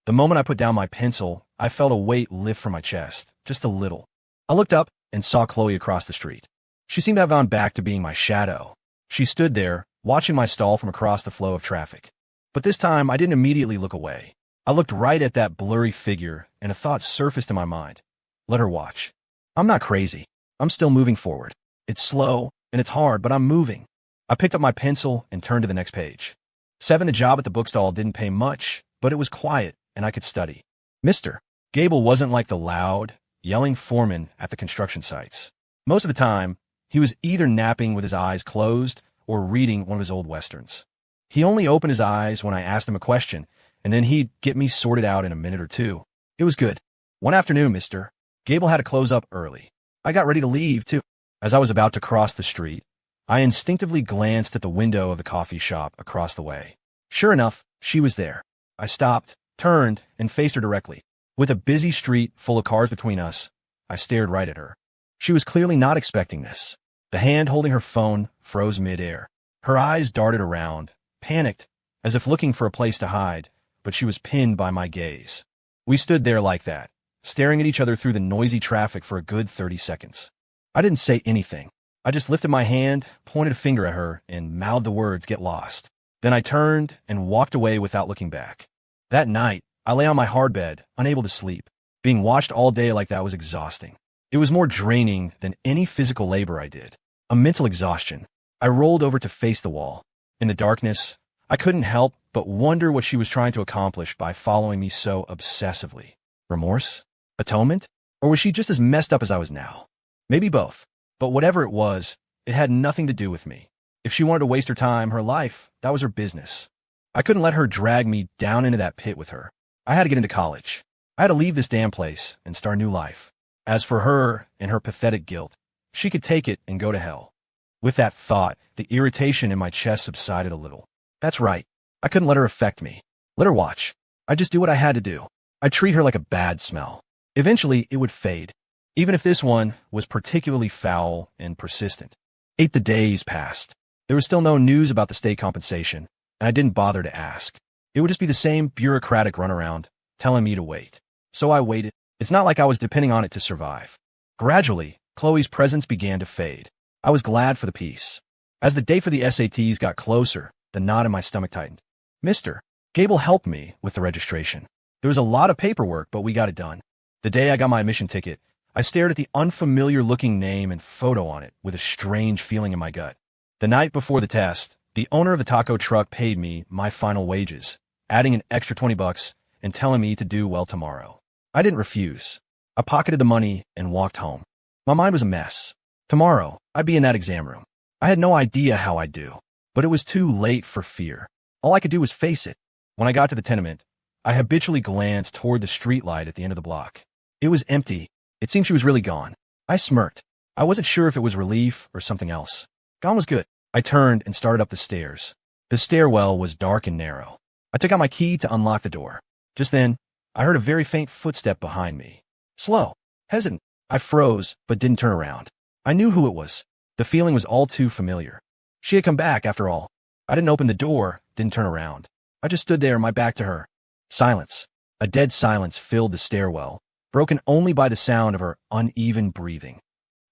The moment I put down my pencil, I felt a weight lift from my chest, just a little. I looked up and saw Chloe across the street. She seemed to have gone back to being my shadow. She stood there, watching my stall from across the flow of traffic. But this time, I didn't immediately look away. I looked right at that blurry figure, and a thought surfaced in my mind. Let her watch. I'm not crazy. I'm still moving forward. It's slow, and it's hard, but I'm moving. I picked up my pencil and turned to the next page. 7. The job at the bookstall didn't pay much, but it was quiet, and I could study. Mr. Gable wasn't like the loud, yelling foreman at the construction sites. Most of the time, he was either napping with his eyes closed or reading one of his old westerns. He only opened his eyes when I asked him a question, and then he'd get me sorted out in a minute or two. It was good. One afternoon, Mr. Gable had to close up early. I got ready to leave, too. As I was about to cross the street, I instinctively glanced at the window of the coffee shop across the way. Sure enough, she was there. I stopped, turned, and faced her directly. With a busy street full of cars between us, I stared right at her. She was clearly not expecting this. The hand holding her phone froze midair. Her eyes darted around, panicked, as if looking for a place to hide, but she was pinned by my gaze. We stood there like that, staring at each other through the noisy traffic for a good 30 seconds. I didn't say anything. I just lifted my hand, pointed a finger at her, and mouthed the words, "Get lost." Then I turned and walked away without looking back. That night, I lay on my hard bed, unable to sleep. Being watched all day like that was exhausting. It was more draining than any physical labor I did. A mental exhaustion. I rolled over to face the wall. In the darkness, I couldn't help but wonder what she was trying to accomplish by following me so obsessively. Remorse? Atonement? Or was she just as messed up as I was now? Maybe both. But whatever it was, it had nothing to do with me. If she wanted to waste her time, her life, that was her business. I couldn't let her drag me down into that pit with her. I had to get into college. I had to leave this damn place and start a new life. As for her and her pathetic guilt, she could take it and go to hell. With that thought, the irritation in my chest subsided a little. That's right. I couldn't let her affect me. Let her watch. I'd just do what I had to do. I'd treat her like a bad smell. Eventually, it would fade. Even if this one was particularly foul and persistent. 8. The days passed. There was still no news about the state compensation, and I didn't bother to ask. It would just be the same bureaucratic runaround, telling me to wait. So I waited. It's not like I was depending on it to survive. Gradually, Chloe's presence began to fade. I was glad for the peace. As the date for the SATs got closer, the knot in my stomach tightened. Mr. Gable helped me with the registration. There was a lot of paperwork, but we got it done. The day I got my admission ticket, I stared at the unfamiliar-looking name and photo on it with a strange feeling in my gut. The night before the test, the owner of the taco truck paid me my final wages, adding an extra $20 and telling me to do well tomorrow. I didn't refuse. I pocketed the money and walked home. My mind was a mess. Tomorrow, I'd be in that exam room. I had no idea how I'd do, but it was too late for fear. All I could do was face it. When I got to the tenement, I habitually glanced toward the streetlight at the end of the block. It was empty. It seemed she was really gone. I smirked. I wasn't sure if it was relief or something else. Gone was good. I turned and started up the stairs. The stairwell was dark and narrow. I took out my key to unlock the door. Just then, I heard a very faint footstep behind me. Slow, hesitant. I froze, but didn't turn around. I knew who it was. The feeling was all too familiar. She had come back, after all. I didn't open the door, didn't turn around. I just stood there, my back to her. Silence. A dead silence filled the stairwell, broken only by the sound of her uneven breathing.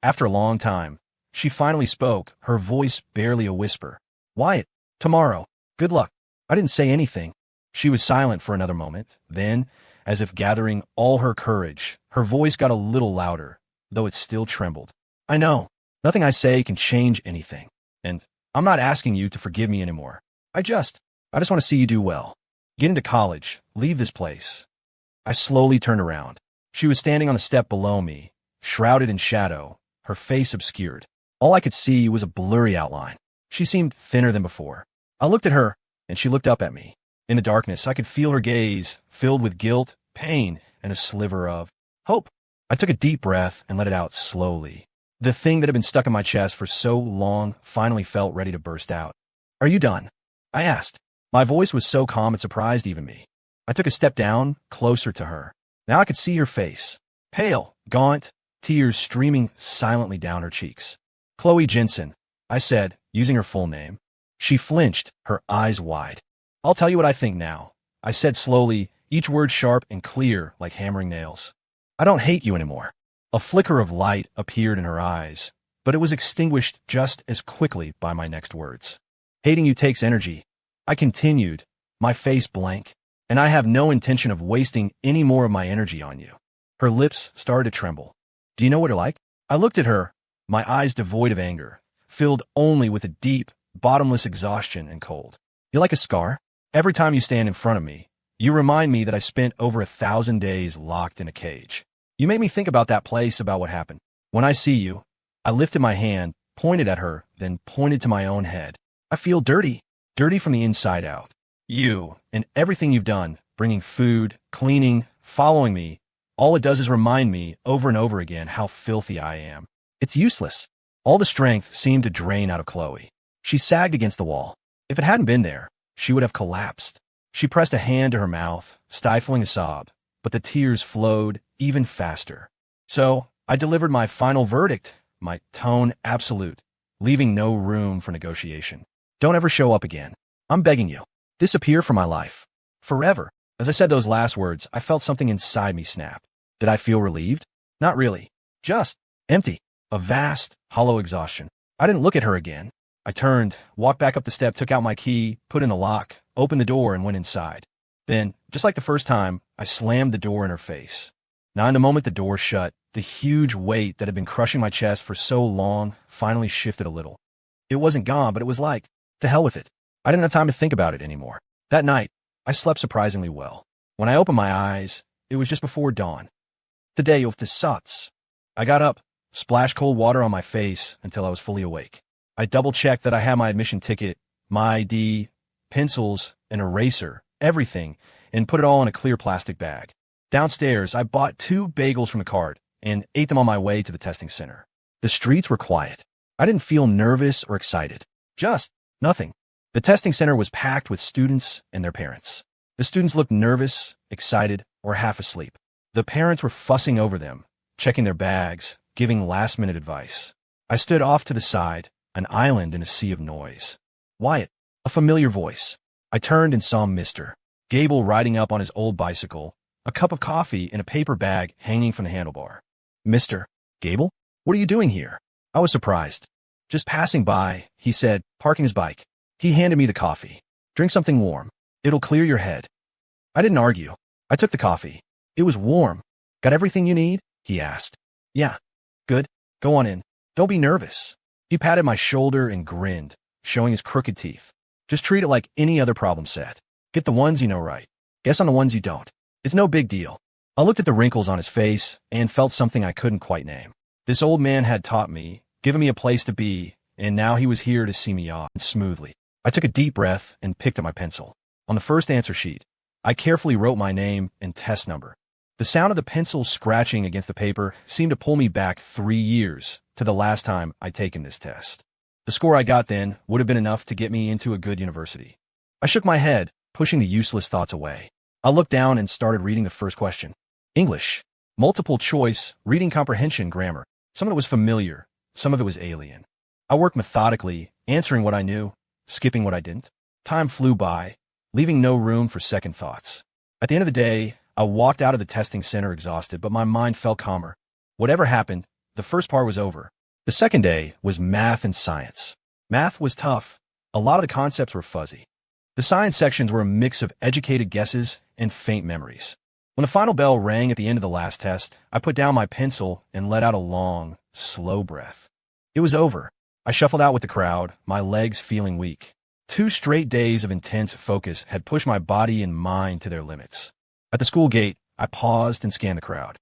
After a long time, she finally spoke, her voice barely a whisper. "Wyatt, tomorrow. Good luck." I didn't say anything. She was silent for another moment. Then, as if gathering all her courage, her voice got a little louder, though it still trembled. "I know. Nothing I say can change anything. And I'm not asking you to forgive me anymore. I just want to see you do well. Get into college. Leave this place." I slowly turned around. She was standing on the step below me, shrouded in shadow, her face obscured. All I could see was a blurry outline. She seemed thinner than before. I looked at her, and she looked up at me. In the darkness, I could feel her gaze, filled with guilt, pain, and a sliver of hope. I took a deep breath and let it out slowly. The thing that had been stuck in my chest for so long finally felt ready to burst out. "Are you done?" I asked. My voice was so calm it surprised even me. I took a step down, closer to her. Now I could see her face. Pale, gaunt, tears streaming silently down her cheeks. "Chloe Jensen," I said, using her full name. She flinched, her eyes wide. "I'll tell you what I think now," I said slowly, each word sharp and clear like hammering nails. "I don't hate you anymore." A flicker of light appeared in her eyes, but it was extinguished just as quickly by my next words. "Hating you takes energy," I continued, my face blank, "and I have no intention of wasting any more of my energy on you." Her lips started to tremble. "Do you know what you're like?" I looked at her, my eyes devoid of anger, filled only with a deep, bottomless exhaustion and cold. "You're like a scar. Every time you stand in front of me, you remind me that I spent over 1,000 days locked in a cage. You make me think about that place, about what happened. When I see you," I lifted my hand, pointed at her, then pointed to my own head. "I feel dirty, dirty from the inside out. You, and everything you've done, bringing food, cleaning, following me, all it does is remind me over and over again how filthy I am. It's useless." All the strength seemed to drain out of Chloe. She sagged against the wall. If it hadn't been there, she would have collapsed. She pressed a hand to her mouth, stifling a sob, but the tears flowed even faster. So I delivered my final verdict, my tone absolute, leaving no room for negotiation. "Don't ever show up again. I'm begging you. Disappear from my life. Forever." As I said those last words, I felt something inside me snap. Did I feel relieved? Not really. Just empty. A vast, hollow exhaustion. I didn't look at her again. I turned, walked back up the step, took out my key, put in the lock, opened the door, and went inside. Then, just like the first time, I slammed the door in her face. Now, in the moment the door shut, the huge weight that had been crushing my chest for so long finally shifted a little. It wasn't gone, but it was like, to hell with it. I didn't have time to think about it anymore. That night, I slept surprisingly well. When I opened my eyes, it was just before dawn. Today of the Suts. I got up, splashed cold water on my face until I was fully awake. I double-checked that I had my admission ticket, my ID, pencils, an eraser, everything, and put it all in a clear plastic bag. Downstairs, I bought 2 bagels from the cart and ate them on my way to the testing center. The streets were quiet. I didn't feel nervous or excited. Just nothing. The testing center was packed with students and their parents. The students looked nervous, excited, or half asleep. The parents were fussing over them, checking their bags, giving last-minute advice. I stood off to the side, an island in a sea of noise. "Wyatt," a familiar voice. I turned and saw Mr. Gable riding up on his old bicycle, a cup of coffee in a paper bag hanging from the handlebar. "Mr. Gable? What are you doing here?" I was surprised. "Just passing by," he said, parking his bike. He handed me the coffee. "Drink something warm. It'll clear your head." I didn't argue. I took the coffee. It was warm. "Got everything you need?" he asked. "Yeah. Good. Go on in. Don't be nervous." He patted my shoulder and grinned, showing his crooked teeth. "Just treat it like any other problem set. Get the ones you know right. Guess on the ones you don't. It's no big deal." I looked at the wrinkles on his face and felt something I couldn't quite name. This old man had taught me, given me a place to be, and now he was here to see me off smoothly. I took a deep breath and picked up my pencil. On the first answer sheet, I carefully wrote my name and test number. The sound of the pencil scratching against the paper seemed to pull me back 3 years to the last time I'd taken this test. The score I got then would have been enough to get me into a good university. I shook my head, pushing the useless thoughts away. I looked down and started reading the first question. English. Multiple choice, reading comprehension, grammar. Some of it was familiar, some of it was alien. I worked methodically, answering what I knew, skipping what I didn't. Time flew by, leaving no room for second thoughts. At the end of the day, I walked out of the testing center exhausted, but my mind felt calmer. Whatever happened, the first part was over. The second day was math and science. Math was tough. A lot of the concepts were fuzzy. The science sections were a mix of educated guesses and faint memories. When the final bell rang at the end of the last test, I put down my pencil and let out a long, slow breath. It was over. I shuffled out with the crowd, my legs feeling weak. 2 straight days of intense focus had pushed my body and mind to their limits. At the school gate, I paused and scanned the crowd.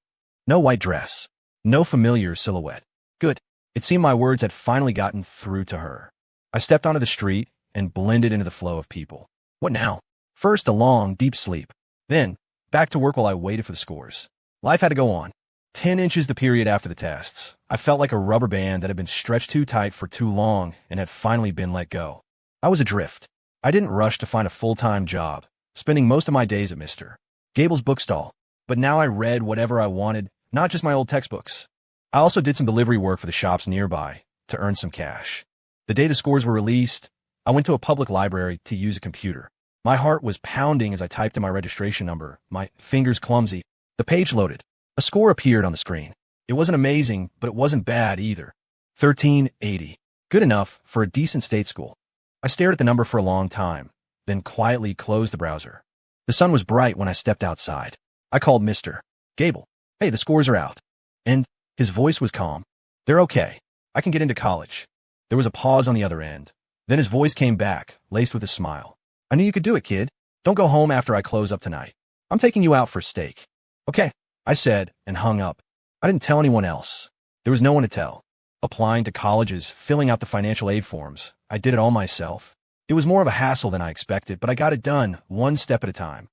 No white dress. No familiar silhouette. Good. It seemed my words had finally gotten through to her. I stepped onto the street and blended into the flow of people. What now? First, a long, deep sleep. Then, back to work while I waited for the scores. Life had to go on. 10 inches the period after the tests. I felt like a rubber band that had been stretched too tight for too long and had finally been let go. I was adrift. I didn't rush to find a full-time job, spending most of my days at Mr. Gable's bookstall. But now I read whatever I wanted, not just my old textbooks. I also did some delivery work for the shops nearby to earn some cash. The day the scores were released, I went to a public library to use a computer. My heart was pounding as I typed in my registration number, my fingers clumsy. The page loaded. A score appeared on the screen. It wasn't amazing, but it wasn't bad either. 1380. Good enough for a decent state school. I stared at the number for a long time, then quietly closed the browser. The sun was bright when I stepped outside. I called Mr. Gable. Hey, the scores are out. And his voice was calm. They're okay. I can get into college. There was a pause on the other end. Then his voice came back, laced with a smile. I knew you could do it, kid. Don't go home after I close up tonight. I'm taking you out for steak. Okay, I said and hung up. I didn't tell anyone else. There was no one to tell. Applying to colleges, filling out the financial aid forms. I did it all myself. It was more of a hassle than I expected, but I got it done, one step at a time.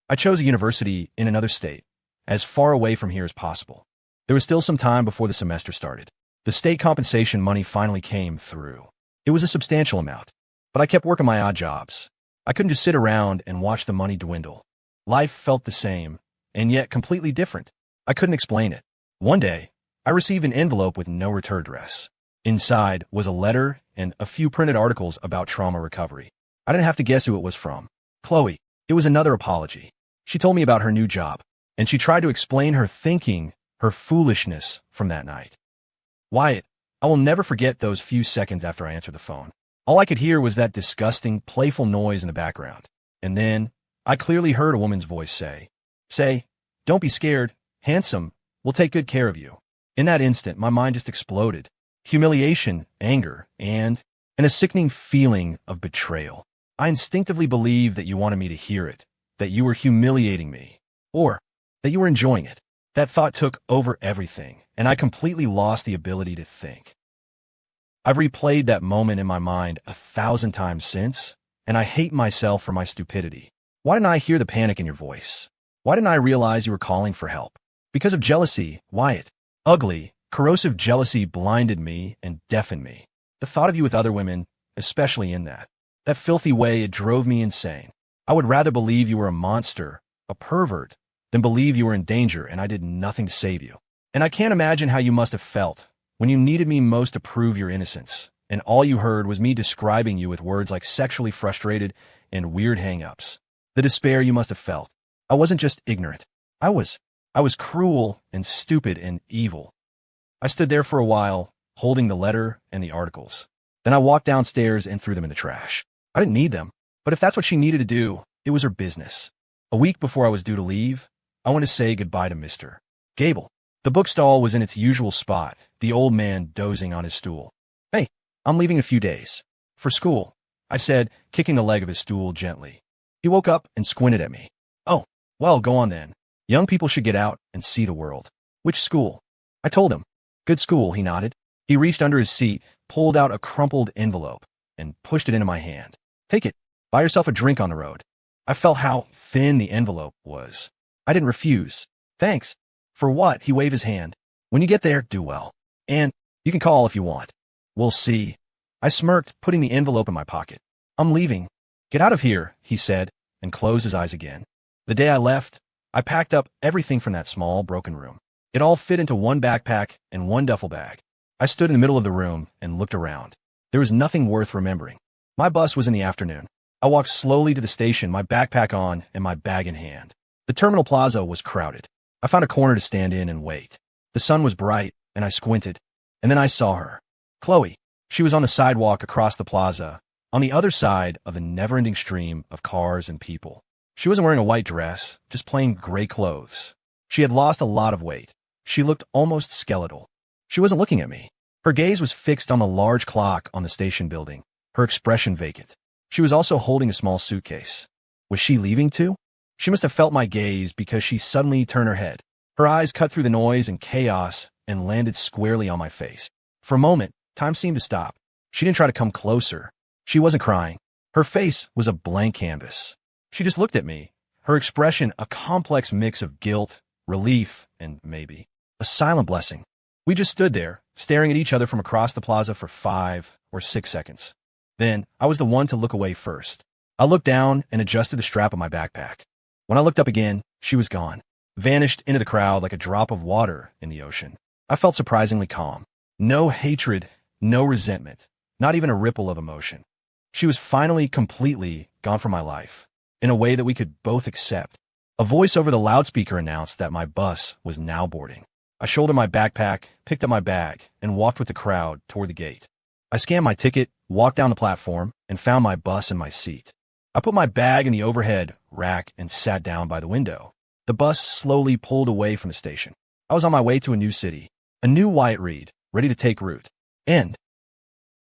I chose a university in another state, as far away from here as possible. There was still some time before the semester started. The state compensation money finally came through. It was a substantial amount, but I kept working my odd jobs. I couldn't just sit around and watch the money dwindle. Life felt the same, and yet completely different. I couldn't explain it. One day, I received an envelope with no return address. Inside was a letter and a few printed articles about trauma recovery. I didn't have to guess who it was from. Chloe. It was another apology. She told me about her new job, and she tried to explain her thinking, her foolishness from that night. Wyatt, I will never forget those few seconds after I answered the phone. All I could hear was that disgusting, playful noise in the background. And then, I clearly heard a woman's voice say, "Don't be scared, handsome, we'll take good care of you." In that instant, my mind just exploded. Humiliation, anger, and a sickening feeling of betrayal. I instinctively believed that you wanted me to hear it, that you were humiliating me, or that you were enjoying it. That thought took over everything, and I completely lost the ability to think. I've replayed that moment in my mind 1,000 times since, and I hate myself for my stupidity. Why didn't I hear the panic in your voice? Why didn't I realize you were calling for help? Because of jealousy, Wyatt. Ugly, corrosive jealousy blinded me and deafened me. The thought of you with other women, especially in that filthy way, it drove me insane. I would rather believe you were a monster, a pervert, than believe you were in danger and I did nothing to save you. And I can't imagine how you must have felt when you needed me most to prove your innocence, and all you heard was me describing you with words like sexually frustrated and weird hang-ups. The despair you must have felt. I wasn't just ignorant. I was cruel and stupid and evil. I stood there for a while, holding the letter and the articles. Then I walked downstairs and threw them in the trash. I didn't need them, but if that's what she needed to do, it was her business. A week before I was due to leave, I went to say goodbye to Mr. Gable. The bookstall was in its usual spot, the old man dozing on his stool. "Hey, I'm leaving in a few days. For school," I said, kicking the leg of his stool gently. He woke up and squinted at me. "Oh, well, go on then. Young people should get out and see the world." "Which school?" I told him. "Good school," he nodded. He reached under his seat, pulled out a crumpled envelope, and pushed it into my hand. "Take it. Buy yourself a drink on the road." I felt how thin the envelope was. I didn't refuse. "Thanks." "For what?" He waved his hand. "When you get there, do well. And you can call if you want." "We'll see." I smirked, putting the envelope in my pocket. "I'm leaving." "Get out of here," he said, and closed his eyes again. The day I left, I packed up everything from that small, broken room. It all fit into one backpack and one duffel bag. I stood in the middle of the room and looked around. There was nothing worth remembering. My bus was in the afternoon. I walked slowly to the station, my backpack on and my bag in hand. The terminal plaza was crowded. I found a corner to stand in and wait. The sun was bright, and I squinted. And then I saw her. Chloe. She was on the sidewalk across the plaza, on the other side of the never-ending stream of cars and people. She wasn't wearing a white dress, just plain gray clothes. She had lost a lot of weight. She looked almost skeletal. She wasn't looking at me. Her gaze was fixed on the large clock on the station building, her expression vacant. She was also holding a small suitcase. Was she leaving too? She must have felt my gaze because she suddenly turned her head. Her eyes cut through the noise and chaos and landed squarely on my face. For a moment, time seemed to stop. She didn't try to come closer. She wasn't crying. Her face was a blank canvas. She just looked at me, her expression a complex mix of guilt, relief, and maybe a silent blessing. We just stood there, staring at each other from across the plaza for 5 or 6 seconds. Then, I was the one to look away first. I looked down and adjusted the strap of my backpack. When I looked up again, she was gone, vanished into the crowd like a drop of water in the ocean. I felt surprisingly calm. No hatred, no resentment, not even a ripple of emotion. She was finally completely gone from my life, in a way that we could both accept. A voice over the loudspeaker announced that my bus was now boarding. I shouldered my backpack, picked up my bag, and walked with the crowd toward the gate. I scanned my ticket, walked down the platform, and found my bus and my seat. I put my bag in the overhead rack and sat down by the window. The bus slowly pulled away from the station. I was on my way to a new city, a new Wyatt Reed, ready to take root. And